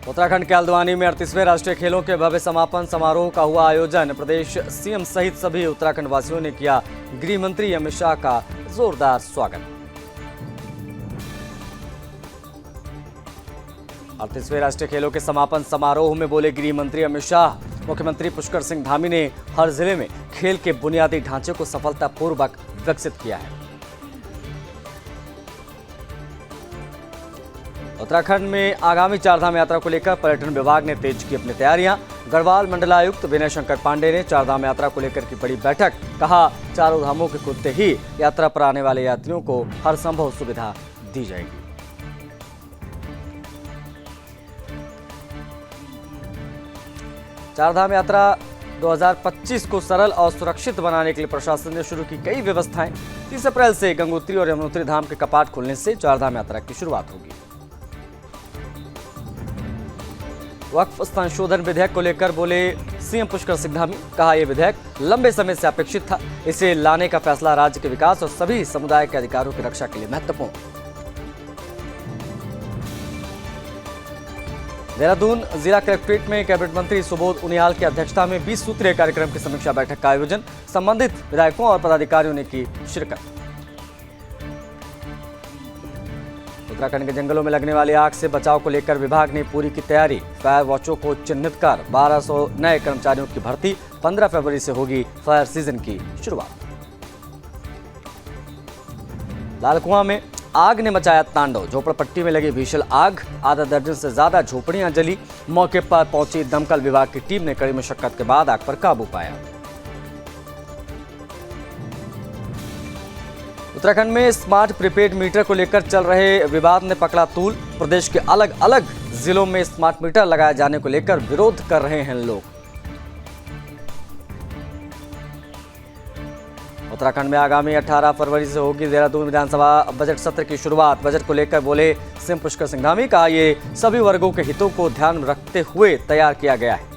उत्तराखंड के हल्द्वानी में 38वें राष्ट्रीय खेलों के भव्य समापन समारोह का हुआ आयोजन। प्रदेश सीएम सहित सभी उत्तराखंड वासियों ने किया गृह मंत्री अमित शाह का जोरदार स्वागत। 38वें राष्ट्रीय खेलों के समापन समारोह में बोले गृह मंत्री अमित शाह। मुख्यमंत्री पुष्कर सिंह धामी ने हर जिले में खेल के बुनियादी ढांचे को सफलतापूर्वक विकसित किया है। उत्तराखंड में आगामी चारधाम यात्रा को लेकर पर्यटन विभाग ने तेज की अपनी तैयारियां। गढ़वाल मंडलायुक्त विनय शंकर पांडे ने चारधाम यात्रा को लेकर की बड़ी बैठक। कहा, चारों धामों के कुत्ते ही यात्रा पर आने वाले यात्रियों को हर संभव सुविधा दी जाएगी। चारधाम यात्रा 2025 को सरल और सुरक्षित बनाने के लिए प्रशासन ने शुरू की कई व्यवस्थाएं। 30 अप्रैल से गंगोत्री और यमुनोत्री धाम के कपाट खुलने से चारधाम यात्रा की शुरुआत होगी। वक्फ संशोधन विधेयक को लेकर बोले सीएम पुष्कर सिंह धामी। कहा, यह विधेयक लंबे समय से अपेक्षित था। इसे लाने का फैसला राज्य के विकास और सभी समुदाय के अधिकारों की रक्षा के लिए महत्वपूर्ण। देहरादून जिला कलेक्ट्रेट में कैबिनेट मंत्री सुबोध उनियाल की अध्यक्षता में 20 सूत्रीय कार्यक्रम की समीक्षा बैठक का आयोजन। संबंधित विधायकों और पदाधिकारियों ने की शिरकत। उत्तराखंड के जंगलों में लगने वाली आग से बचाव को लेकर विभाग ने पूरी की तैयारी। फायर वॉचों को चिन्हित कर 1200 नए कर्मचारियों की भर्ती। 15 फरवरी से होगी फायर सीजन की शुरुआत। लालकुआं में आग ने मचाया तांडव। झोपड़पट्टी में लगी भीषण आग। आधा दर्जन से ज्यादा झोपड़ियां जली। मौके पर पहुंची दमकल विभाग की टीम ने कड़ी मशक्कत के बाद आग पर काबू पाया। उत्तराखंड में स्मार्ट प्रीपेड मीटर को लेकर चल रहे विवाद ने पकड़ा तूल। प्रदेश के अलग अलग जिलों में स्मार्ट मीटर लगाए जाने को लेकर विरोध कर रहे हैं लोग। उत्तराखंड में आगामी 18 फरवरी से होगी देहरादून विधानसभा बजट सत्र की शुरुआत। बजट को लेकर बोले सीएम पुष्कर सिंह धामी। कहा, ये सभी वर्गों के हितों को ध्यान में रखते हुए तैयार किया गया है।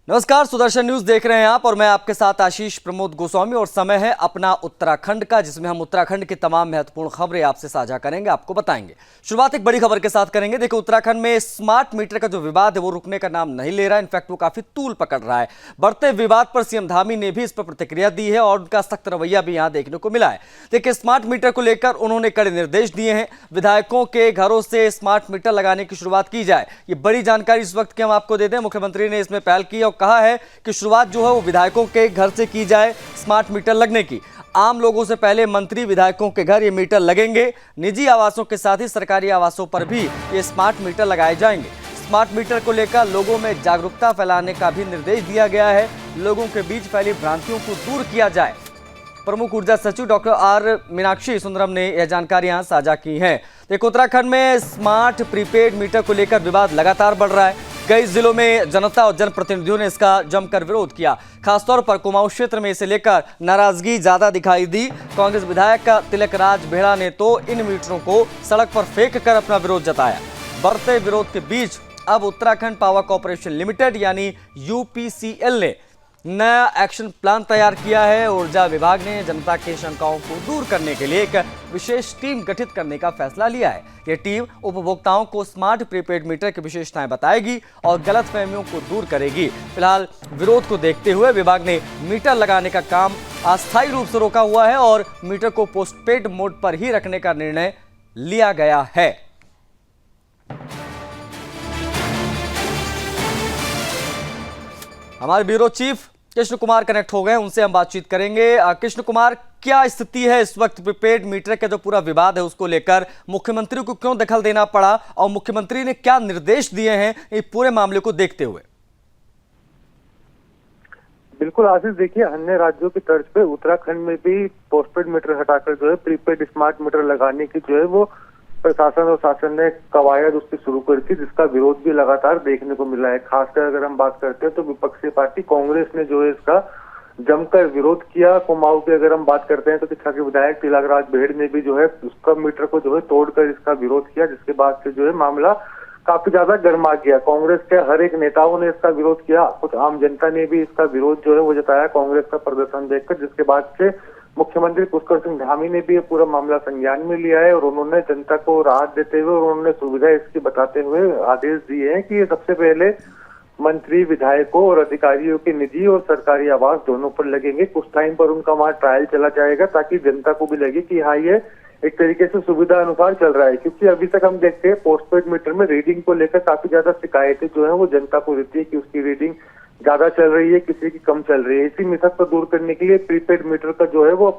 नमस्कार, सुदर्शन न्यूज देख रहे हैं आप और मैं आपके साथ आशीष प्रमोद गोस्वामी। और समय है अपना उत्तराखंड का, जिसमें हम उत्तराखंड की तमाम महत्वपूर्ण खबरें आपसे साझा करेंगे, आपको बताएंगे। शुरुआत एक बड़ी खबर के साथ करेंगे। देखो, उत्तराखंड में स्मार्ट मीटर का जो विवाद है वो रुकने का नाम नहीं ले रहा है। इनफैक्ट वो काफी तूल पकड़ रहा है। बढ़ते विवाद पर सीएम धामी ने भी इस पर प्रतिक्रिया दी है और उनका सख्त रवैया भी यहां देखने को मिला है। देखिए, स्मार्ट मीटर को लेकर उन्होंने कड़े निर्देश दिए हैं। विधायकों के घरों से स्मार्ट मीटर लगाने की शुरुआत की जाए, ये बड़ी जानकारी इस वक्त की हम आपको दे दें। मुख्यमंत्री ने इसमें पहल की और कहा है कि शुरुआत जो है वो विधायकों के घर से की जाए स्मार्ट मीटर लगने की। आम लोगों से पहले मंत्री विधायकों के घर ये मीटर लगेंगे। निजी आवासों के साथ ही सरकारी आवासों पर भी ये स्मार्ट मीटर लगाए जाएंगे। स्मार्ट मीटर को लेकर लोगों में जागरूकता फैलाने का भी निर्देश दिया गया है। लोगों के बीच फैली भ्रांतियों को दूर किया जाए। प्रमुख ऊर्जा सचिव डॉक्टर आर मीनाक्षी सुंदरम ने यह जानकारियां साझा की हैं। देखो, उत्तराखंड में स्मार्ट प्रीपेड मीटर को लेकर विवाद लगातार बढ़ रहा है। कई जिलों में जनता और जनप्रतिनिधियों ने इसका जमकर विरोध किया। खासतौर पर कुमाऊं क्षेत्र में इसे लेकर नाराजगी ज्यादा दिखाई दी। कांग्रेस विधायक तिलक राज बेहरा ने तो इन मीटरों को सड़क पर फेंक कर अपना विरोध जताया। बढ़ते विरोध के बीच अब उत्तराखंड पावर कॉर्पोरेशन लिमिटेड यानी यूपीसीएल ने नया एक्शन प्लान तैयार किया है। ऊर्जा विभाग ने जनता की शंकाओं को दूर करने के लिए एक विशेष टीम गठित करने का फैसला लिया है। यह टीम उपभोक्ताओं को स्मार्ट प्रीपेड मीटर की विशेषताएं बताएगी और गलतफहमियों को दूर करेगी। फिलहाल विरोध को देखते हुए विभाग ने मीटर लगाने का काम अस्थायी रूप से रोका हुआ है और मीटर को पोस्टपेड मोड पर ही रखने का निर्णय लिया गया है। हमारे bureau chief Krishna Kumar connect हो गए, उनसे हम बातचीत करेंगे। कृष्ण कुमार, क्या स्थिति है इस वक्त प्रीपेड मीटर का जो पूरा विवाद है उसको लेकर? मुख्यमंत्री को क्यों दखल देना पड़ा और मुख्यमंत्री ने क्या निर्देश दिए हैं इस पूरे मामले को देखते हुए? बिल्कुल आशीष, देखिए, अन्य राज्यों की तर्ज पे उत्तराखंड में भी पोस्टपेड मीटर हटाकर जो है प्रीपेड स्मार्ट मीटर लगाने की जो है वो प्रशासन और शासन ने कवायद उसकी शुरू करी थी, जिसका विरोध भी लगातार देखने को मिला है। खासकर अगर हम बात करते हैं तो विपक्षी पार्टी कांग्रेस ने जो है इसका जमकर विरोध किया। कुमाऊं की अगर हम बात करते हैं तो तिखा के विधायक तिलक राज बेहड़ ने भी जो है उसका मीटर को जो है तोड़कर इसका विरोध किया, जिसके बाद से जो है मामला काफी ज्यादा गर्मा गया। कांग्रेस के हर एक नेताओं ने इसका विरोध किया, कुछ आम जनता ने भी इसका विरोध जो है वो जताया कांग्रेस का प्रदर्शन देखकर, जिसके बाद से मुख्यमंत्री पुष्कर सिंह धामी ने भी ये पूरा मामला संज्ञान में लिया है और उन्होंने जनता को राहत देते हुए और उन्होंने सुविधा इसकी बताते हुए आदेश दिए हैं कि ये सबसे पहले मंत्री, विधायकों और अधिकारियों के निजी और सरकारी आवास दोनों पर लगेंगे। कुछ टाइम पर उनका वहां ट्रायल चला जाएगा ताकि जनता को भी लगे कि हाँ ये एक तरीके से सुविधा अनुसार चल रहा है, क्योंकि अभी तक हम देखते हैं पोस्टपेड मीटर में रीडिंग को लेकर काफी ज्यादा शिकायतें जो है वो जनता को रहती है कि उसकी रीडिंग ज्यादा चल रही है, किसी की कम चल रही है। इसी मिथक को दूर करने के लिए प्रीपेड मीटर का जो है वो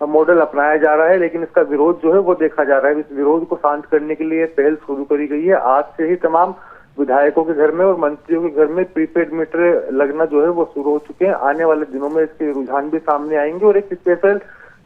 मॉडल अपनाया जा रहा है, लेकिन इसका विरोध जो है वो देखा जा रहा है। इस विरोध को शांत करने के लिए पहल शुरू करी गई है। आज से ही तमाम विधायकों के घर में और मंत्रियों के घर में प्रीपेड मीटर लगना जो है वो शुरू हो चुके हैं। आने वाले दिनों में इसके रुझान भी सामने आएंगे और एक स्पेशल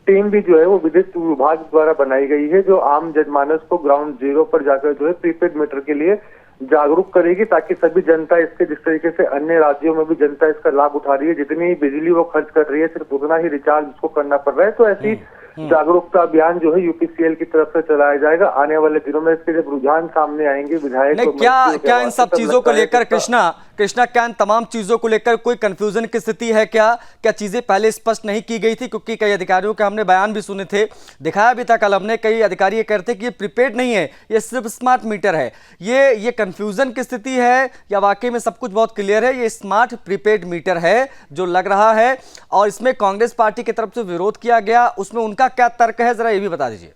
टीम भी जो है वो विद्युत विभाग द्वारा बनाई गई है, जो आम जनमानस को ग्राउंड जीरो पर जाकर जो है प्रीपेड मीटर के लिए जागरूक करेगी, ताकि सभी जनता इसके, जिस तरीके से अन्य राज्यों में भी जनता इसका लाभ उठा रही है, जितनी बिजली वो खर्च कर रही है सिर्फ उतना ही रिचार्ज उसको करना पड़ रहा है। तो ऐसी जागरूकता अभियान जो है यूपीसीएल की तरफ से चलाया जाएगा। आने वाले दिनों में इसके जब रुझान सामने आएंगे विधायक नहीं, क्या इन सब चीजों को लेकर कृष्णा क्या इन तमाम चीजों को लेकर कोई कंफ्यूजन की स्थिति है? क्या चीजें पहले स्पष्ट नहीं की गई थी? क्योंकि कई अधिकारियों के हमने बयान भी सुने थे, दिखाया भी था कल हमने, कई अधिकारी ये कहते कि ये प्रीपेड नहीं है, ये सिर्फ स्मार्ट मीटर है। ये कंफ्यूजन की स्थिति है या वाकई में सब कुछ बहुत क्लियर है? ये स्मार्ट प्रीपेड मीटर है जो लग रहा है और इसमें कांग्रेस पार्टी की तरफ से विरोध किया गया, उसमें उनका क्या तर्क है, जरा ये भी बता दीजिए।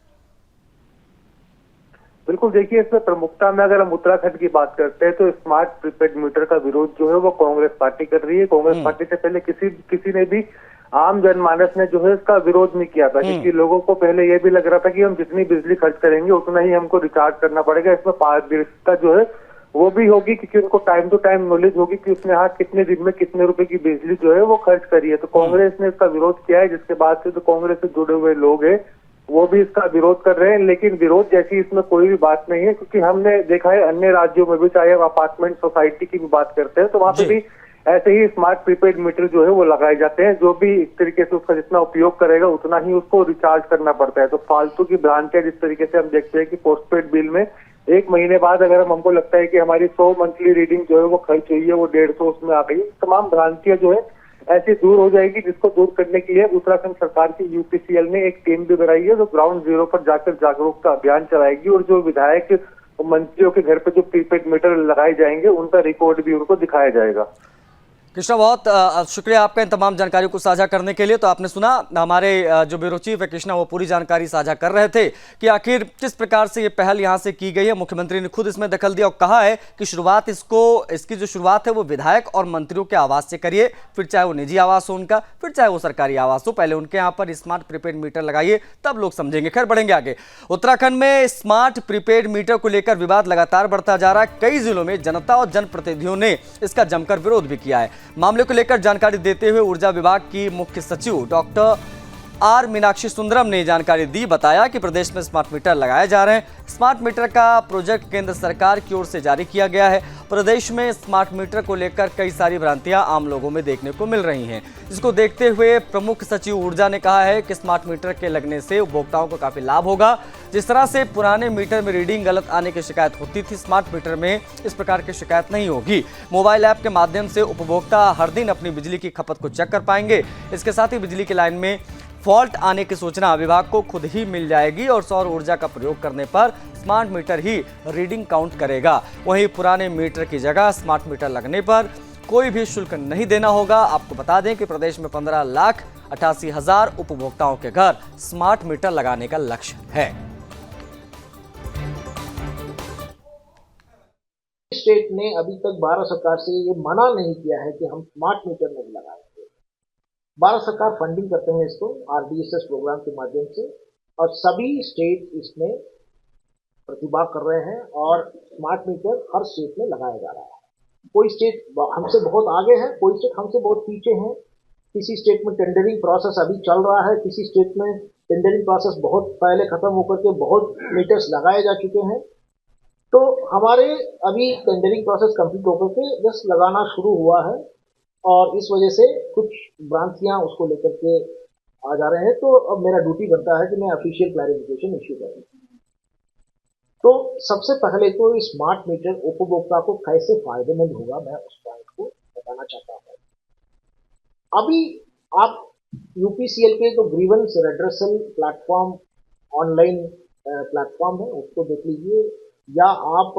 बिल्कुल, देखिए इसमें प्रमुखता में अगर हम उत्तराखंड की बात करते हैं तो स्मार्ट प्रीपेड मीटर का विरोध जो है वो कांग्रेस पार्टी कर रही है। कांग्रेस पार्टी से पहले किसी ने भी, आम जनमानस ने जो है इसका विरोध नहीं किया था, क्योंकि लोगों को पहले ये भी लग रहा था कि हम जितनी बिजली खर्च करेंगे उतना ही हमको रिचार्ज करना पड़ेगा। इसमें पारदर्शिता जो है वो भी होगी, क्योंकि उनको टाइम टू टाइम नॉलेज होगी कि उसने हाँ कितने दिन में कितने रुपए की बिजली जो है वो खर्च करी है। तो कांग्रेस ने इसका विरोध किया है, जिसके बाद से जो कांग्रेस से जुड़े हुए लोग हैं वो भी इसका विरोध कर रहे हैं। लेकिन विरोध जैसी इसमें कोई भी बात नहीं है, क्योंकि हमने देखा है अन्य राज्यों में भी, चाहे हम अपार्टमेंट सोसाइटी की भी बात करते हैं तो वहां पे भी ऐसे ही स्मार्ट प्रीपेड मीटर जो है वो लगाए जाते हैं। जो भी इस तरीके से उसका जितना उपयोग करेगा उतना ही उसको रिचार्ज करना पड़ता है। तो फालतू की भ्रांतियां, जिस तरीके से हम देखते हैं कि पोस्टपेड बिल में 1 महीने बाद अगर हमको लगता है कि हमारी 100 मंथली रीडिंग जो है वो खर्च हुई है, वो 150 उसमें आ गई, तमाम भ्रांतियां जो है ऐसी दूर हो जाएगी, जिसको दूर करने के लिए उत्तराखंड सरकार की यूपीसीएल ने एक टीम भी बनाई है जो ग्राउंड जीरो पर जाकर जागरूकता अभियान चलाएगी और जो विधायक मंत्रियों के घर पे जो प्रीपेड मीटर लगाए जाएंगे उनका रिकॉर्ड भी उनको दिखाया जाएगा। कृष्णा, बहुत शुक्रिया आपका इन तमाम जानकारियों को साझा करने के लिए। तो आपने सुना हमारे जो ब्यूरो चीफ है कृष्णा, वो पूरी जानकारी साझा कर रहे थे कि आखिर किस प्रकार से ये पहल यहाँ से की गई है। मुख्यमंत्री ने खुद इसमें दखल दिया और कहा है कि इसकी जो शुरुआत है वो विधायक और मंत्रियों के आवास से करिए, फिर चाहे वो निजी आवास हो उनका, फिर चाहे वो सरकारी आवास हो, पहले उनके यहाँ पर स्मार्ट प्रीपेड मीटर लगाइए, तब लोग समझेंगे। खैर, बढ़ेंगे आगे। उत्तराखंड में स्मार्ट प्रीपेड मीटर को लेकर विवाद लगातार बढ़ता जा रहा है। कई जिलों में जनता और जनप्रतिनिधियों ने इसका जमकर विरोध भी किया है। मामले को लेकर जानकारी देते हुए ऊर्जा विभाग की मुख्य सचिव डॉक्टर आर मीनाक्षी सुंदरम ने जानकारी दी। बताया कि प्रदेश में स्मार्ट मीटर लगाए जा रहे हैं। स्मार्ट मीटर का प्रोजेक्ट केंद्र सरकार की ओर से जारी किया गया है। प्रदेश में स्मार्ट मीटर को लेकर कई सारी भ्रांतियां आम लोगों में देखने को मिल रही हैं। इसको देखते हुए प्रमुख सचिव ऊर्जा ने कहा है कि स्मार्ट मीटर के लगने से उपभोक्ताओं को काफी लाभ होगा। जिस तरह से पुराने मीटर में रीडिंग गलत आने की शिकायत होती थी, स्मार्ट मीटर में इस प्रकार की शिकायत नहीं होगी। मोबाइल ऐप के माध्यम से उपभोक्ता हर दिन अपनी बिजली की खपत को चेक कर पाएंगे। इसके साथ ही बिजली की लाइन में फॉल्ट आने की सूचना विभाग को खुद ही मिल जाएगी और सौर ऊर्जा का प्रयोग करने पर स्मार्ट मीटर ही रीडिंग काउंट करेगा। वहीं पुराने मीटर की जगह स्मार्ट मीटर लगने पर कोई भी शुल्क नहीं देना होगा। आपको बता दें कि प्रदेश में 15,88,000 उपभोक्ताओं के घर स्मार्ट मीटर लगाने का लक्ष्य है। स्टेट ने अभी तक भारत सरकार से ये मना नहीं किया है कि हम स्मार्ट मीटर नहीं लगाएंगे। भारत सरकार फंडिंग करते हैं इसको RDSS प्रोग्राम के माध्यम से और सभी स्टेट इसमें प्रतिभाग कर रहे हैं और स्मार्ट मीटर हर स्टेट में लगाया जा रहा है। कोई स्टेट हमसे बहुत आगे है, कोई स्टेट हमसे बहुत पीछे है। किसी स्टेट में टेंडरिंग प्रोसेस अभी चल रहा है, किसी स्टेट में टेंडरिंग प्रोसेस बहुत पहले खत्म होकर के बहुत मीटर्स लगाए जा चुके हैं। तो हमारे अभी टेंडरिंग प्रोसेस कंप्लीट होकर के जस्ट लगाना शुरू हुआ है और इस वजह से कुछ भ्रांतियां उसको लेकर के आ जा रहे हैं। तो अब मेरा ड्यूटी बनता है कि मैं ऑफिशियल क्लैरिफिकेशन इश्यू करूं। तो सबसे पहले तो स्मार्ट मीटर उपभोक्ता को कैसे फायदेमंद होगा, मैं उस पॉइंट को बताना चाहता हूँ। अभी आप यूपीसीएल के जो grievance redressal platform online platform है उसको देख लीजिए, या आप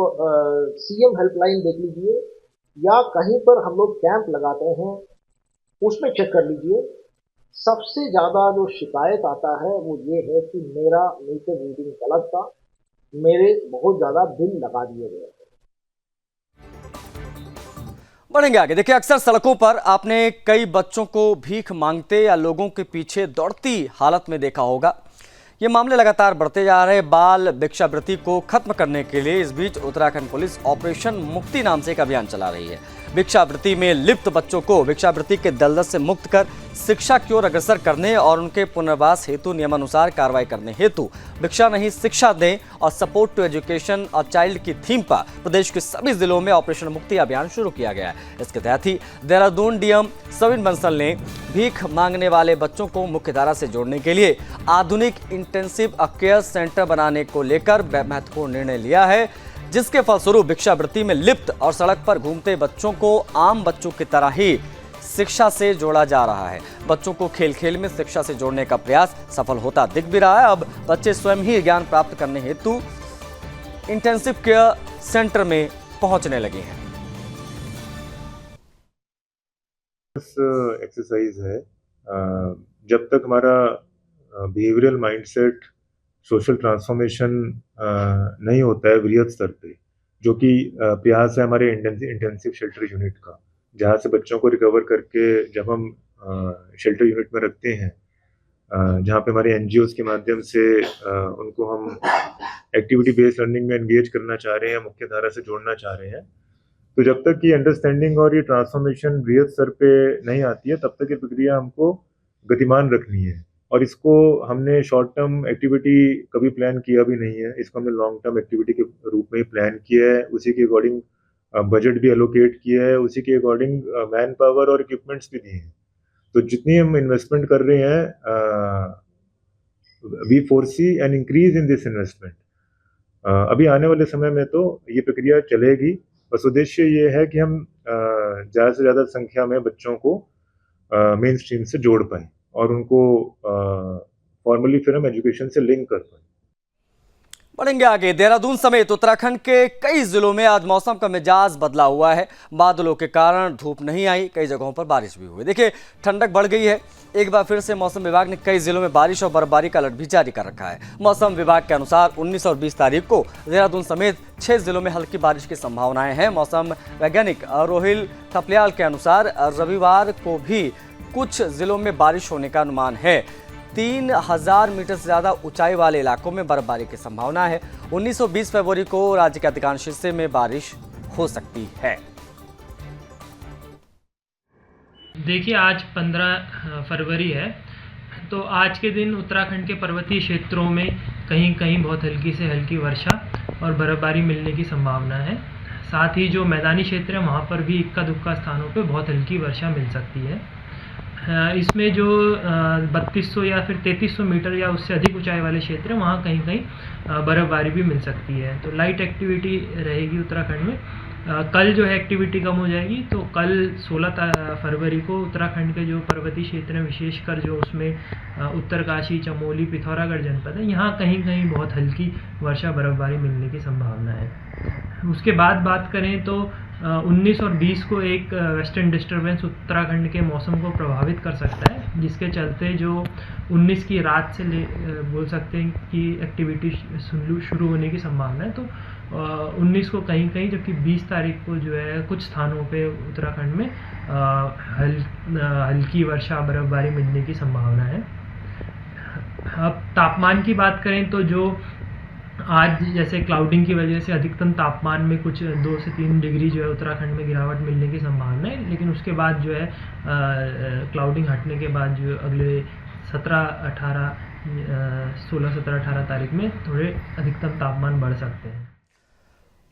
सीएम हेल्पलाइन देख लीजिए, या कहीं पर हम लोग कैंप लगाते हैं उसमें चेक कर लीजिए। सबसे ज्यादा जो शिकायत आता है वो ये है कि मेरा मीटर रीडिंग गलत था, मेरे बहुत ज्यादा बिल लगा दिए गए। बढ़ेंगे आगे। देखिए, अक्सर सड़कों पर आपने कई बच्चों को भीख मांगते या लोगों के पीछे दौड़ती हालत में देखा होगा। ये मामले लगातार बढ़ते जा रहे बाल भिक्षावृत्ति को खत्म करने के लिए इस बीच उत्तराखंड पुलिस ऑपरेशन मुक्ति नाम से एक अभियान चला रही है। भिक्षावृत्ति में लिप्त बच्चों को भिक्षावृत्ति के दलदल से मुक्त कर शिक्षा की ओर अग्रसर करने और उनके पुनर्वास हेतु नियमानुसार कार्रवाई करने हेतु भिक्षा नहीं शिक्षा दें और सपोर्ट टू एजुकेशन और चाइल्ड की थीम पर प्रदेश के सभी जिलों में ऑपरेशन मुक्ति अभियान शुरू किया गया है। इसके तहत ही देहरादून डीएम सविन बंसल ने भीख मांगने वाले बच्चों को मुख्यधारा से जोड़ने के लिए आधुनिक इंटेंसिव केयर सेंटर बनाने को लेकर महत्वपूर्ण निर्णय लिया है, जिसके फलस्वरूप भिक्षावृत्ति में लिप्त और सड़क पर घूमते बच्चों को आम बच्चों की तरह ही शिक्षा से जोड़ा जा रहा है। बच्चों को खेल खेल में शिक्षा से जोड़ने का प्रयास सफल होता दिख भी रहा है। अब बच्चे स्वयं ही ज्ञान प्राप्त करने हेतु इंटेंसिव केयर सेंटर में पहुंचने लगे हैं। एक्सरसाइज है, जब तक हमारा बिहेवियरल माइंडसेट सोशल ट्रांसफॉर्मेशन नहीं होता है वृहद स्तर पे, जो कि प्रयास है हमारे इंटेंसिव शेल्टर यूनिट का, जहाँ से बच्चों को रिकवर करके जब हम शेल्टर यूनिट में रखते हैं, जहाँ पे हमारे एनजीओज के माध्यम से उनको हम एक्टिविटी बेस्ड लर्निंग में एंगेज करना चाह रहे हैं, मुख्य धारा से जोड़ना चाह रहे हैं। तो जब तक ये अंडरस्टैंडिंग और ये ट्रांसफॉर्मेशन वृहद स्तर पे नहीं आती है, तब तक ये प्रक्रिया हमको गतिमान रखनी है। और इसको हमने शॉर्ट टर्म एक्टिविटी कभी प्लान किया भी नहीं है, इसको हमने लॉन्ग टर्म एक्टिविटी के रूप में ही प्लान किया है। उसी के अकॉर्डिंग बजट भी एलोकेट किया है, उसी के अकॉर्डिंग मैन पावर और इक्विपमेंट्स भी दिए हैं। तो जितनी हम इन्वेस्टमेंट कर रहे हैं, we foresee an increase in this investment. अभी आने वाले समय में तो ये प्रक्रिया चलेगी। बस उद्देश्य ये है कि हम ज़्यादा से ज़्यादा संख्या में बच्चों को मेन स्ट्रीम से जोड़ पाएँ और उनको फॉर्मली फिर हम एजुकेशन से लिंक कर पाएँ। बढ़ेंगे आगे। देहरादून समेत उत्तराखंड के कई जिलों में आज मौसम का मिजाज बदला हुआ है। बादलों के कारण धूप नहीं आई, कई जगहों पर बारिश भी हुई। देखिए, ठंडक बढ़ गई है। एक बार फिर से मौसम विभाग ने कई जिलों में बारिश और बर्फबारी का अलर्ट भी जारी कर रखा है। मौसम विभाग के अनुसार 19 और 20 तारीख को देहरादून समेत 6 जिलों में हल्की बारिश की संभावनाएं हैं। मौसम वैज्ञानिक रोहिल थपलियाल के अनुसार रविवार को भी कुछ जिलों में बारिश होने का अनुमान है। 3000 मीटर से ज्यादा ऊंचाई वाले इलाकों में बर्फबारी की संभावना है। 19 और 20 फरवरी को राज्य के अधिकांश हिस्से में बारिश हो सकती है। देखिए, आज 15 फरवरी है, तो आज के दिन उत्तराखंड के पर्वतीय क्षेत्रों में कहीं कहीं बहुत हल्की से हल्की वर्षा और बर्फबारी मिलने की संभावना है। साथ ही जो मैदानी क्षेत्र है वहाँ पर भी इक्का दुक्का स्थानों पे बहुत हल्की वर्षा मिल सकती है। इसमें जो 3200 या फिर 3300 मीटर या उससे अधिक ऊंचाई वाले क्षेत्र हैं वहाँ कहीं कहीं बर्फबारी भी मिल सकती है। तो लाइट एक्टिविटी रहेगी उत्तराखंड में। कल जो है एक्टिविटी कम हो जाएगी। तो कल 16 फरवरी को उत्तराखंड के जो पर्वतीय क्षेत्र हैं, विशेषकर जो उसमें उत्तरकाशी, चमोली, पिथौरागढ़ जनपद है, यहाँ कहीं कहीं बहुत हल्की वर्षा बर्फबारी मिलने की संभावना है। उसके बाद बात करें तो 19 और 20 को एक वेस्टर्न डिस्टर्बेंस उत्तराखंड के मौसम को प्रभावित कर सकता है, जिसके चलते जो 19 की रात से बोल सकते हैं कि एक्टिविटी शुरू होने की संभावना है। तो 19 को कहीं कहीं, जबकि 20 तारीख को जो है कुछ स्थानों पे उत्तराखंड में हल्की वर्षा बर्फबारी मिलने की संभावना है। अब तापमान की बात करें तो जो आज जैसे क्लाउडिंग की वजह से अधिकतम तापमान में कुछ 2 से 3 डिग्री जो है उत्तराखंड में गिरावट मिलने की संभावना है, लेकिन उसके बाद जो है क्लाउडिंग हटने के बाद जो अगले 16, 17, 18 तारीख में थोड़े अधिकतम तापमान बढ़ सकते हैं।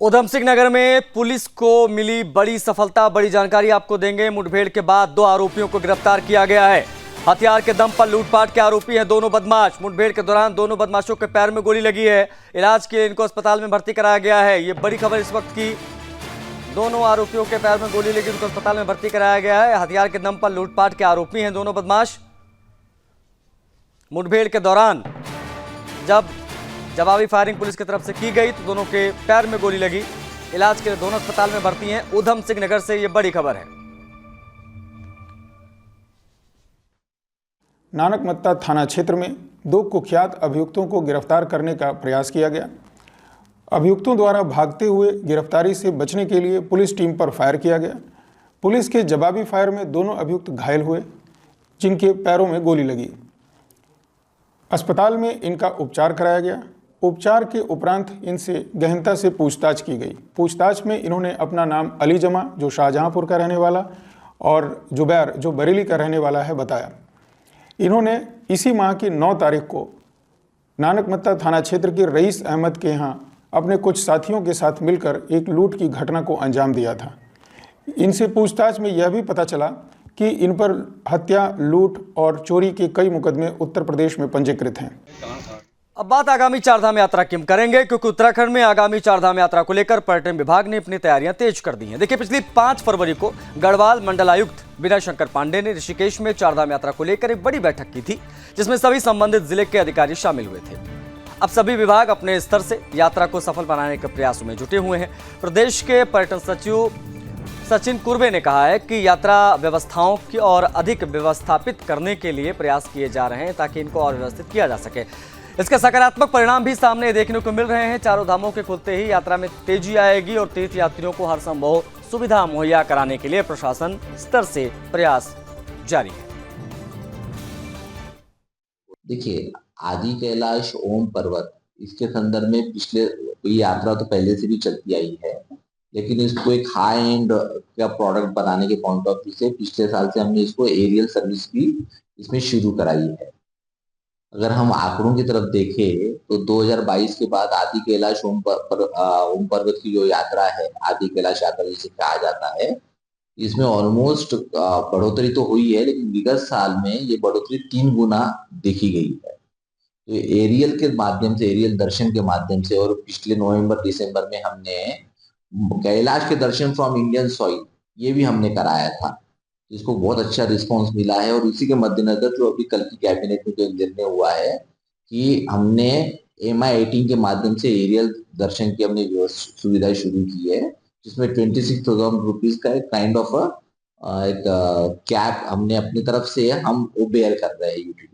उधम सिंह नगर में पुलिस को मिली बड़ी सफलता, बड़ी जानकारी आपको देंगे। मुठभेड़ के बाद 2 आरोपियों को गिरफ्तार किया गया है। हथियार के दम पर लूटपाट के आरोपी हैं दोनों बदमाश। मुठभेड़ के दौरान दोनों बदमाशों के पैर में गोली लगी है। इलाज के लिए इनको अस्पताल में भर्ती कराया गया है। ये बड़ी खबर इस वक्त की। दोनों आरोपियों के पैर में गोली लगी, उनको अस्पताल में भर्ती कराया गया है। हथियार के दम पर लूटपाट के आरोपी हैं दोनों बदमाश। मुठभेड़ के दौरान जब जवाबी फायरिंग पुलिस की तरफ से की गई तो दोनों के पैर में गोली लगी। इलाज के लिए दोनों अस्पताल में भर्ती हैं। ऊधम सिंह नगर से ये बड़ी खबर है। नानकमत्ता थाना क्षेत्र में 2 कुख्यात अभियुक्तों को गिरफ्तार करने का प्रयास किया गया। अभियुक्तों द्वारा भागते हुए गिरफ्तारी से बचने के लिए पुलिस टीम पर फायर किया गया। पुलिस के जवाबी फायर में दोनों अभियुक्त घायल हुए, जिनके पैरों में गोली लगी। अस्पताल में इनका उपचार कराया गया। उपचार के उपरांत इनसे गहनता से पूछताछ की गई। पूछताछ में इन्होंने अपना नाम अली जमा, जो शाहजहांपुर का रहने वाला, और जुबैर, जो बरेली का रहने वाला है, बताया। इन्होंने इसी माह की 9 तारीख को नानकमत्ता थाना क्षेत्र के रईस अहमद के यहाँ अपने कुछ साथियों के साथ मिलकर एक लूट की घटना को अंजाम दिया था। इनसे पूछताछ में यह भी पता चला कि इन पर हत्या, लूट और चोरी के कई मुकदमे उत्तर प्रदेश में पंजीकृत हैं। अब बात आगामी चारधाम यात्रा की हम करेंगे, क्योंकि उत्तराखंड में आगामी चारधाम यात्रा को लेकर पर्यटन विभाग ने अपनी तैयारियां तेज कर दी हैं। देखिए, पिछली 5 फरवरी को गढ़वाल मंडलायुक्त विनय शंकर पांडे ने ऋषिकेश में चारधाम यात्रा को लेकर एक बड़ी बैठक की थी, जिसमें सभी संबंधित जिले के अधिकारी शामिल हुए थे। अब सभी विभाग अपने स्तर से यात्रा को सफल बनाने के प्रयासों में जुटे हुए हैं। प्रदेश के पर्यटन सचिव सचिन कुर्बे ने कहा है कि यात्रा व्यवस्थाओं की और अधिक व्यवस्थापित करने के लिए प्रयास किए जा रहे हैं, ताकि इनको और व्यवस्थित किया जा सके। इसके सकारात्मक परिणाम भी सामने देखने को मिल रहे हैं। चारों धामों के खुलते ही यात्रा में तेजी आएगी और तीर्थ यात्रियों को हर संभव सुविधा मुहैया कराने के लिए प्रशासन स्तर से प्रयास जारी है। देखिए, आदि कैलाश ओम पर्वत, इसके संदर्भ में पिछले यात्रा तो पहले से भी चलती आई है, लेकिन इसको एक हाई एंड का प्रोडक्ट बनाने के पॉइंट ऑफ व्यू से पिछले साल से हमने इसको एरियल सर्विस भी इसमें शुरू कराई है। अगर हम आंकड़ों की तरफ देखें तो 2022 के बाद आदि कैलाश ओम पर्वत की जो यात्रा है, आदि कैलाश यात्रा जिसे कहा जाता है, इसमें ऑलमोस्ट बढ़ोतरी तो हुई है, लेकिन विगत साल में ये बढ़ोतरी 3 गुना देखी गई है। तो एरियल के माध्यम से, एरियल दर्शन के माध्यम से, और पिछले नवंबर दिसंबर में हमने कैलाश के दर्शन फ्रॉम इंडियन सॉइल ये भी हमने कराया था, जिसको बहुत अच्छा रिस्पांस मिला है। और इसी के मद्देनजर जो अभी कल की कैबिनेट में जो निर्णय हुआ है कि हमने MI-18 के माध्यम से एरियल दर्शन की हमने सुविधा शुरू की है, जिसमें 26,000 रुपीज का एक काइंड ऑफ एक कैप हमने अपनी तरफ से हम वो बेयर कर रहे हैं।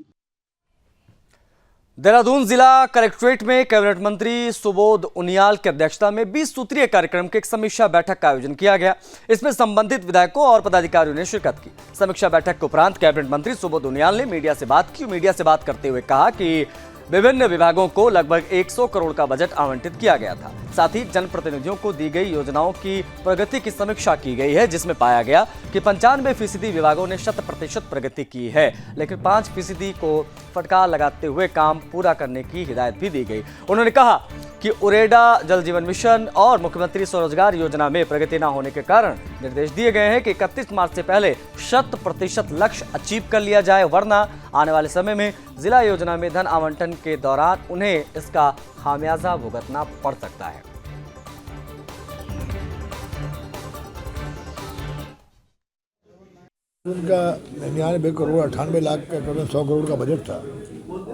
देहरादून जिला कलेक्ट्रेट में कैबिनेट मंत्री सुबोध उनियाल की अध्यक्षता में 20 सूत्रीय कार्यक्रम की एक समीक्षा बैठक का आयोजन किया गया। इसमें संबंधित विधायकों और पदाधिकारियों ने शिरकत की। समीक्षा बैठक के उपरांत कैबिनेट मंत्री सुबोध उनियाल ने मीडिया से बात की। मीडिया से बात करते हुए कहा कि विभिन्न विभागों को लगभग 100 करोड़ का बजट आवंटित किया गया था। साथ ही जनप्रतिनिधियों को दी गई योजनाओं की प्रगति की समीक्षा की गई है, जिसमें पाया गया कि 95% विभागों ने 100% प्रगति की है, लेकिन 5% को फटकार लगाते हुए काम पूरा करने की हिदायत भी दी गई। उन्होंने कहा कि उरेडा, जल जीवन मिशन और मुख्यमंत्री स्वरोजगार योजना में प्रगति न होने के कारण निर्देश दिए गए हैं कि 31 मार्च से पहले 100% लक्ष्य अचीव कर लिया जाए, वरना आने वाले समय में जिला योजना में धन आवंटन के दौरान उन्हें इसका खामियाजा भुगतना पड़ सकता है। उनका 99 करोड़ 98 लाख का करीब 100 करोड़ का बजट था,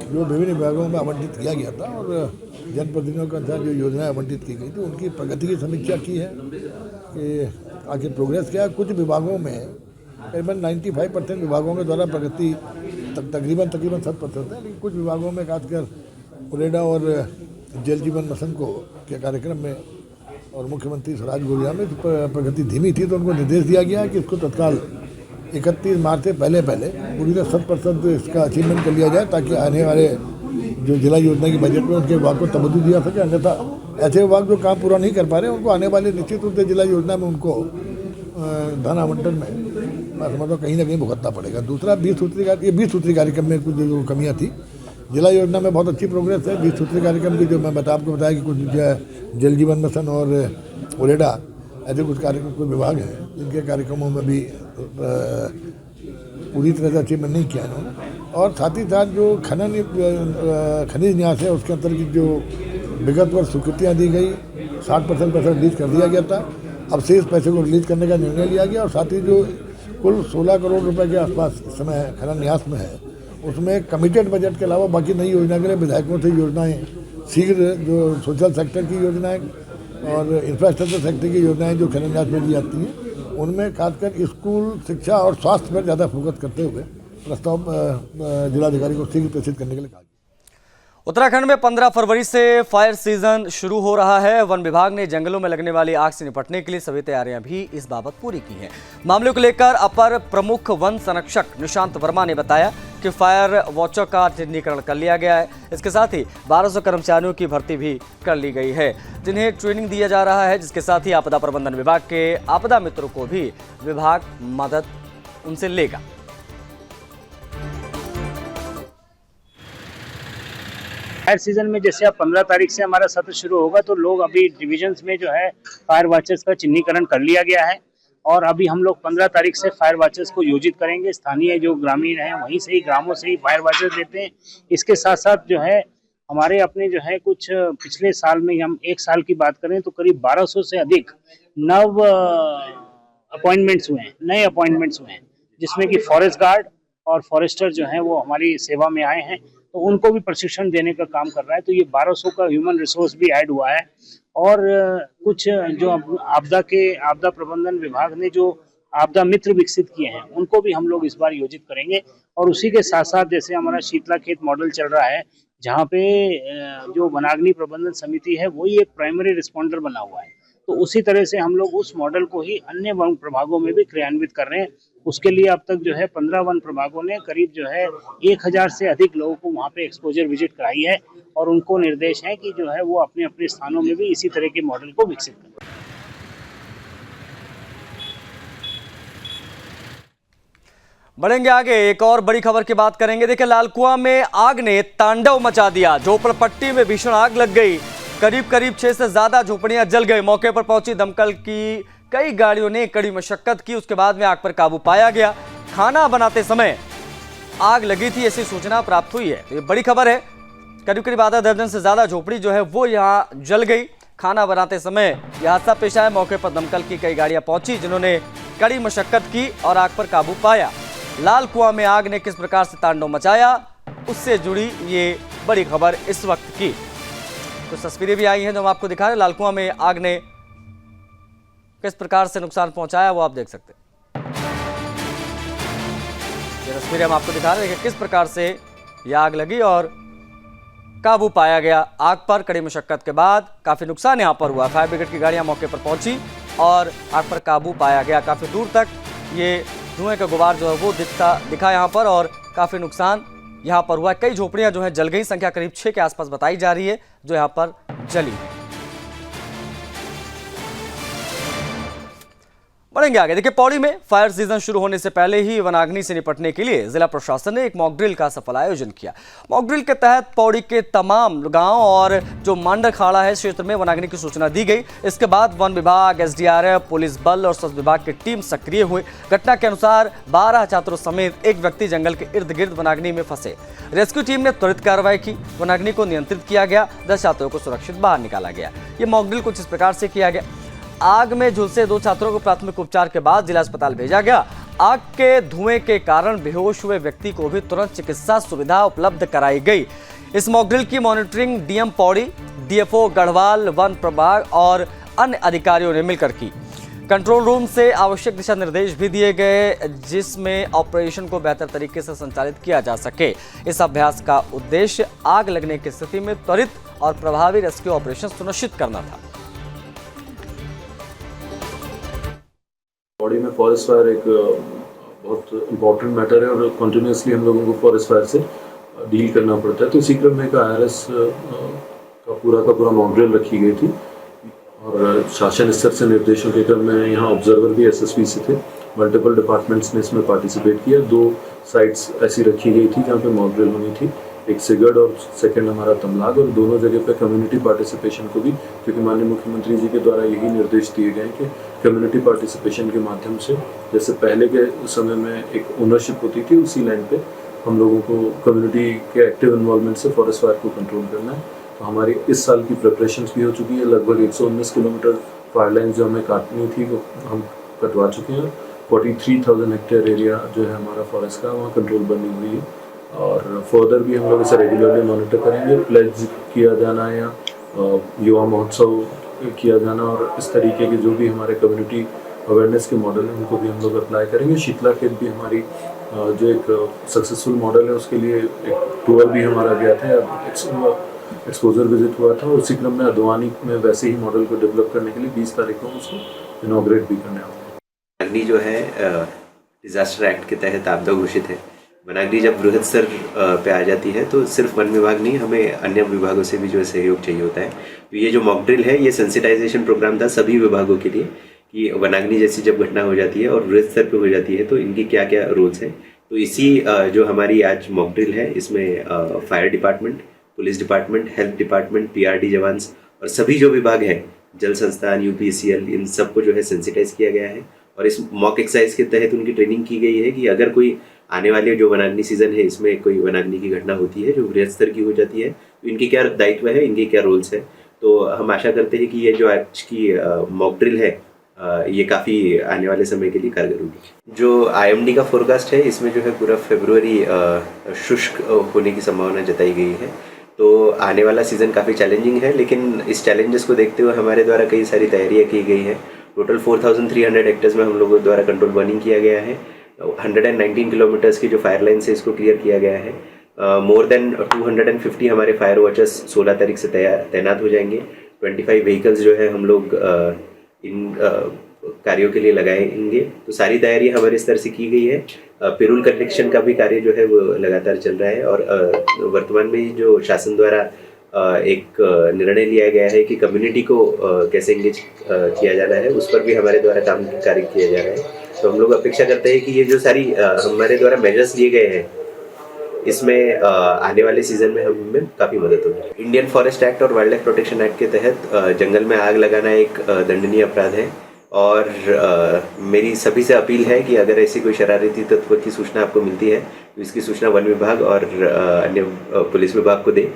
जो विभिन्न विभागों में आवंटित किया गया था, और जनप्रतिनिधियों के अनुसार जो योजनाएं आवंटित की गई थी उनकी प्रगति की समीक्षा की है कि आखिर प्रोग्रेस क्या है। कुछ विभागों में करीबन 95% विभागों के द्वारा प्रगति तकरीबन 100% है, लेकिन कुछ विभागों में खासकर उरेडा और जल जीवन मिशन को के कार्यक्रम में और मुख्यमंत्री स्वराज योजना में प्रगति धीमी थी, तो उनको निर्देश दिया गया कि इसको तत्काल 31 मार्च से पहले पूरी तरह 100% इसका अचीवमेंट कर लिया जाए, ताकि आने वाले जो जिला योजना की बजट में उनके विभाग को तवज्जो दिया सके। अन्यथा ऐसे विभाग जो काम पूरा नहीं कर पा रहे उनको आने वाले निश्चित रूप से जिला योजना में उनको धन आवंटन में मतलब कहीं ना कहीं भुगतना पड़ेगा। दूसरा 20 सूत्री कार्यक्रम में कुछ जो कमियाँ थी, जिला योजना में बहुत अच्छी प्रोग्रेस है। 20 सूत्री कार्यक्रम की जो मैं आपको बताया कि कुछ जल जीवन मिशन और उरेडा ऐसे कुछ कार्यक्रम, कुछ विभाग हैं जिनके कार्यक्रमों में भी पूरी तरह से अचीवमेंट नहीं किया इन्होंने। और साथ ही साथ जो खनिज न्यास है उसके अंतर्गत जो विगत वर्ष स्वीकृतियाँ दी गई, 60% पैसा रिलीज कर दिया गया था, अब शेष पैसे को रिलीज करने का निर्णय लिया गया। और साथ ही जो कुल 16 करोड़ रुपए के आसपास इस समय खनन न्यास में है, उसमें कमिटेड बजट के अलावा बाकी नई योजना के लिए विधायकों से योजनाएं शीघ्र, जो सोशल सेक्टर की योजनाएं और इंफ्रास्ट्रक्चर सेक्टर की योजनाएं जो खनन न्यास में दी जाती हैं, उनमें खासकर स्कूल शिक्षा और स्वास्थ्य पर ज़्यादा फोकस करते हुए प्रस्ताव जिलाधिकारी को शीघ्र प्रेषित करने के लिए कहा। उत्तराखंड में 15 फरवरी से फायर सीजन शुरू हो रहा है। वन विभाग ने जंगलों में लगने वाली आग से निपटने के लिए सभी तैयारियां भी इस बाबत पूरी की हैं। मामले को लेकर अपर प्रमुख वन संरक्षक निशांत वर्मा ने बताया कि फायर वॉचर का चिन्हीकरण कर लिया गया है। इसके साथ ही 1200 कर्मचारियों की भर्ती भी कर ली गई है, जिन्हें ट्रेनिंग दिया जा रहा है, जिसके साथ ही आपदा प्रबंधन विभाग के आपदा मित्रों को भी विभाग मदद उनसे लेगा। फायर सीजन में जैसे अब 15 तारीख से हमारा सत्र शुरू होगा, तो लोग अभी डिविजन्स में जो है फायर वॉचर्स का चिन्हीकरण कर लिया गया है और अभी हम लोग 15 तारीख से फायर वॉचर्स को योजित करेंगे। स्थानीय जो ग्रामीण हैं वहीं से ही, ग्रामों से ही फायर वॉचर्स देते हैं। इसके साथ साथ जो है हमारे अपने जो है कुछ पिछले साल में, हम एक साल की बात करें तो करीब 1200 से अधिक नए अपॉइंटमेंट्स हुए हैं, जिसमें कि फॉरेस्ट गार्ड और फॉरेस्टर जो हैं वो हमारी सेवा में आए हैं, तो उनको भी प्रशिक्षण देने का काम कर रहा है। तो ये 1200 का ह्यूमन रिसोर्स भी ऐड हुआ है। और कुछ जो आपदा प्रबंधन विभाग ने जो आपदा मित्र विकसित किए हैं, उनको भी हम लोग इस बार योजित करेंगे। और उसी के साथ साथ जैसे हमारा शीतला खेत मॉडल चल रहा है, जहाँ पे जो वनाग्नि प्रबंधन समिति है वही एक प्राइमरी रिस्पॉन्डर बना हुआ है, तो उसी तरह से हम लोग उस मॉडल को ही अन्य वन प्रभागों में भी क्रियान्वित कर रहे हैं। उसके लिए अब तक जो है 15 वन प्रभागों ने करीब जो है 1000 से अधिक लोगों को वहाँ पे एक्सपोजर विजिट कराई है और उनको निर्देश है कि जो है वो अपने अपने स्थानों में भी इसी तरह के मॉडल को विकसित करें। बढ़ेंगे आगे, एक और बड़ी खबर की बात करेंगे। देखिए, लालकुआं में आग ने तांडव मचा दिया। झोपड़पट्टी में भीषण आग लग गई। करीब 6 से ज्यादा झोपड़ियां जल गई। मौके पर पहुंची दमकल की कई गाड़ियों ने कड़ी मशक्कत की, उसके बाद में आग पर काबू पाया गया। खाना बनाते समय आग लगी थी, ऐसी सूचना प्राप्त हुई है। तो ये बड़ी खबर है। करीब आधा दर्जन से ज्यादा झोपड़ी जो है वो यहाँ जल गई। खाना बनाते समय यह हादसा पेश आया। मौके पर दमकल की कई गाड़ियां पहुंची, जिन्होंने कड़ी मशक्कत की और आग पर काबू पाया। लालकुआं में आग ने किस प्रकार से तांडव मचाया, उससे जुड़ी ये बड़ी खबर इस वक्त की। कुछ तस्वीरें भी आई हैं जो हम आपको दिखा रहे हैं। लालकुआं में आग ने किस प्रकार से नुकसान पहुंचाया वो आप देख सकते हैं। ये तस्वीरें हम आपको दिखा रहे हैं कि किस प्रकार से यह आग लगी और काबू पाया गया आग पर। कड़ी मशक्कत के बाद काफी नुकसान यहां पर हुआ। फायर ब्रिगेड की गाड़ियां मौके पर पहुंची और आग पर काबू पाया गया। काफी दूर तक ये धुएं का गुबार जो है वो दिखा यहाँ पर और काफी नुकसान यहाँ पर हुआ। कई झोपड़ियां जो है जल गई। संख्या करीब 6 के आसपास बताई जा रही है जो यहाँ पर जली है। बढ़ेंगे आगे। देखिए, पौड़ी में फायर सीजन शुरू होने से पहले ही वनाग्नि से निपटने के लिए जिला प्रशासन ने एक मॉक ड्रिल का सफल आयोजन किया। मॉक ड्रिल के तहत पौड़ी के तमाम गांव और जो मांडरखाड़ा है क्षेत्र में वनाग्नि की सूचना दी गई। इसके बाद वन विभाग, एसडीआरएफ, पुलिस बल और स्वास्थ्य विभाग की टीम सक्रिय हुई। घटना के अनुसार 12 छात्रों समेत एक व्यक्ति जंगल के इर्द गिर्द वनाग्नि में फंसे। रेस्क्यू टीम ने त्वरित कार्रवाई की। वनाग्नि को नियंत्रित किया गया। 10 छात्रों को सुरक्षित बाहर निकाला गया। ये मॉक ड्रिल कुछ इस प्रकार से किया गया। आग में झुलसे 2 छात्रों को प्राथमिक उपचार के बाद जिला अस्पताल भेजा गया। आग के धुएं के कारण बेहोश हुए व्यक्ति को भी तुरंत चिकित्सा सुविधा उपलब्ध कराई गई। इस मॉक ड्रिल की monitoring DM Pauri, DFO Garhwal, one प्रभाग और अन्य अधिकारियों ने मिलकर की। कंट्रोल रूम से आवश्यक दिशा निर्देश भी दिए गए, जिसमें ऑपरेशन को बेहतर तरीके से संचालित किया जा सके। इस अभ्यास का उद्देश्य आग लगने की स्थिति में त्वरित और प्रभावी रेस्क्यू ऑपरेशन सुनिश्चित करना था। पौड़ी में फॉरेस्ट फायर एक बहुत इम्पोर्टेंट मैटर है और कंटिन्यूसली हम लोगों को फॉरेस्ट फायर से डील करना पड़ता है। तो इसी क्रम में एक IRS का पूरा मॉक ड्रिल रखी गई थी और शासन स्तर से निर्देशों के क्रम में यहाँ ऑब्जर्वर भी SSP से थे। मल्टीपल डिपार्टमेंट्स ने इसमें पार्टिसिपेट किया। 2 साइट्स ऐसी रखी गई थी जहाँ पे मॉक ड्रिल होनी थी, एक सिगड़ और सेकंड हमारा तमलाग, और दोनों जगह पे कम्युनिटी पार्टिसिपेशन को भी, क्योंकि माननीय मुख्यमंत्री जी के द्वारा यही निर्देश दिए गए कि कम्युनिटी पार्टिसिपेशन के माध्यम से, जैसे पहले के समय में एक ओनरशिप होती थी, उसी लैंड पे हम लोगों को कम्युनिटी के एक्टिव इन्वॉल्वमेंट से फॉरेस्ट फायर को कंट्रोल करना है। तो हमारी इस साल की प्रिपरेशंस भी हो चुकी है। लगभग 119 किलोमीटर फायर लाइन जो हमें काटनी थी वो हम कटवा चुके हैं। 43,000 हेक्टेयर एरिया जो है हमारा फॉरेस्ट का, वहाँ कंट्रोल बनी हुई है। और फर्दर भी हम लोग इसे रेगुलरली मॉनिटर करेंगे। प्लेज किया जाना या युवा महोत्सव किया जाना और इस तरीके के जो भी हमारे कम्युनिटी अवेयरनेस के मॉडल हैं उनको भी हम लोग अप्लाई करेंगे। शीतला खेत भी हमारी जो एक सक्सेसफुल मॉडल है, उसके लिए एक टूर भी हमारा गया था, एक्सपोजर विजिट हुआ था। और उसी क्रम में अद्वानी में वैसे ही मॉडल को डेवलप करने के लिए 20 तारीख को उसको इनॉग्रेट भी करने वाले हैं। वनाग्नि जो है डिजास्टर एक्ट के तहत आपदा घोषित है। वनाग्नि जब बृहद स्तर पे आ जाती है तो सिर्फ वन विभाग नहीं, हमें अन्य विभागों से भी जो है सहयोग चाहिए होता है। तो ये जो मॉक ड्रिल है, ये सेंसिटाइजेशन प्रोग्राम था सभी विभागों के लिए कि वनाग्नि जैसी जब घटना हो जाती है और बृहद स्तर पे हो जाती है तो इनकी क्या क्या रोल्स हैं। तो इसी जो हमारी आज मॉक ड्रिल है, इसमें fire department, police department, health department, PRD jawans और सभी जो विभाग हैं, जल संस्थान, यूपीसीएल, इन सबको जो है सेंसिटाइज किया गया है। और इस मॉक एक्सरसाइज के तहत उनकी ट्रेनिंग की गई है कि अगर कोई आने वाले जो वनाग्नि सीजन है इसमें कोई वनाग्नि की घटना होती है जो बृहद स्तर की हो जाती है तो इनकी क्या दायित्व है, इनके क्या रोल्स हैं। तो हम आशा करते हैं कि ये जो आज की मॉक ड्रिल है ये काफ़ी आने वाले समय के लिए कारगर होगी। जो आईएमडी का फोरकास्ट है, इसमें जो है पूरा फरवरी शुष्क होने की संभावना जताई गई है। तो आने वाला सीज़न काफ़ी चैलेंजिंग है, लेकिन इस चैलेंजेस को देखते हुए हमारे द्वारा कई सारी तैयारियाँ की गई है। टोटल 4,300 हेक्टर्स में हम लोगों द्वारा कंट्रोल बर्निंग किया गया है। 119 किलोमीटर्स की जो फायर लाइन से इसको क्लियर किया गया है। मोर देन 250 हमारे फायर वॉचर्स 16 तारीख से तैनात हो जाएंगे। 25 व्हीकल्स जो है हम लोग इन कार्यों के लिए लगाएंगे। तो सारी तैयारी हमारे स्तर से की गई है। पिरूल कलेक्शन का भी कार्य जो है वो लगातार चल रहा है। और वर्तमान में जो शासन द्वारा एक निर्णय लिया गया है कि कम्युनिटी को कैसे इंगेज किया जाना है, उस पर भी हमारे द्वारा काम कार्य किया जा रहा है। तो हम लोग अपेक्षा करते हैं कि ये जो सारी हमारे द्वारा मेजर्स लिए गए हैं इसमें आने वाले सीजन में हमें काफ़ी मदद होगी। इंडियन फॉरेस्ट एक्ट और वाइल्ड लाइफ प्रोटेक्शन एक्ट के तहत जंगल में आग लगाना एक दंडनीय अपराध है। और मेरी सभी से अपील है कि अगर ऐसी कोई शरारती तत्व की सूचना आपको मिलती है तो इसकी सूचना वन विभाग और अन्य पुलिस विभाग को दे।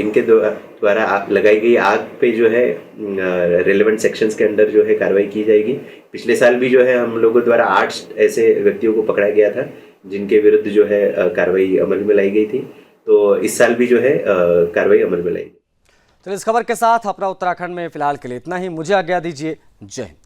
इनके द्वारा लगाई गई आग पे जो है रेलेवेंट सेक्शंस के अंडर जो है कार्रवाई की जाएगी। पिछले साल भी जो है हम लोगों द्वारा 8 ऐसे व्यक्तियों को पकड़ा गया था जिनके विरुद्ध जो है कार्रवाई अमल में लाई गई थी। तो इस साल भी जो है कार्रवाई अमल में लाई गई। तो इस खबर के साथ अपना उत्तराखंड में फिलहाल के लिए इतना ही। मुझे आज्ञा दीजिए। जय हिंद।